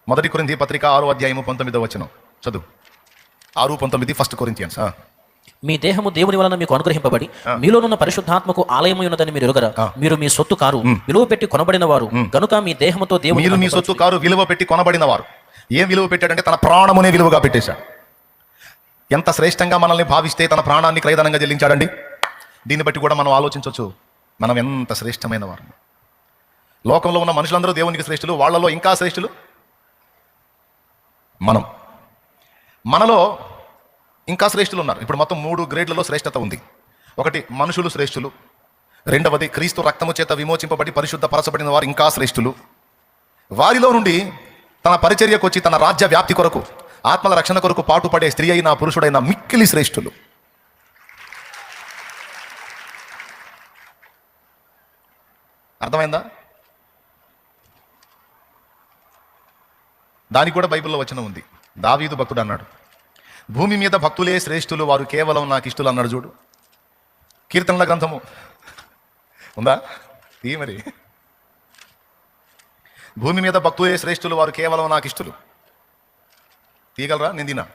మొదటి కొరింథీ పత్రిక 6:19 చదువు. 6:19 ఫస్ట్ కొరింథియన్స్. మీ దేహము దేవుని వలన మీకు అనుగ్రహింపబడి మీలోనున్న పరిశుద్ధాత్మకు ఆలయమై ఉన్నదని మీరు ఎరుగరా? మీరు మీ సొత్తు కారు, విలువ పెట్టి కొనబడిన వారు కనుక మీ దేహముతో దేవుని. మీరు మీ సొత్తు కారు, విలువ పెట్టి కొనబడిన వారు. ఏం విలువ పెట్టాడంటే తన ప్రాణమునే విలువగా పెట్టేశాడు. ఎంత శ్రేష్టంగా మనల్ని భావిస్తే తన ప్రాణాన్ని క్రయధనంగా చెల్లించాడండి. దీన్ని బట్టి కూడా మనం ఆలోచించవచ్చు, మనం ఎంత శ్రేష్టమైన వారు. లోకంలో ఉన్న మనుషులందరూ దేవునికి శ్రేష్ఠులు, వాళ్ళలో ఇంకా శ్రేష్ఠులు మనలో ఇంకా శ్రేష్ఠులు ఉన్నారు. ఇప్పుడు మొత్తం 3 గ్రేడ్లలో శ్రేష్టత ఉంది. ఒకటి మనుషులు శ్రేష్ఠులు, రెండవది క్రీస్తు రక్తము చేత విమోచింపబడి పరిశుద్ధ పరచబడిన వారు ఇంకా శ్రేష్ఠులు. వారిలో నుండి తన పరిచర్యకు వచ్చి తన రాజ్య వ్యాప్తి కొరకు, ఆత్మల రక్షణ కొరకు పాటుపడే స్త్రీ అయినా పురుషుడైనా మిక్కిలి శ్రేష్ఠులు. అర్థమైందా? దానికి కూడా బైబిల్లో వచనం ఉంది. దావీదు భక్తుడు అన్నాడు, భూమి మీద భక్తులే శ్రేష్ఠులు, వారు కేవలం నాకు ఇష్టలు అన్నాడు. చూడు, కీర్తనల గ్రంథము ఉందా? ఈ మరి భూమి మీద భక్తులే శ్రేష్ఠులు, వారు కేవలం నాకు ఇష్టలు తీయగలరా? నేను తినా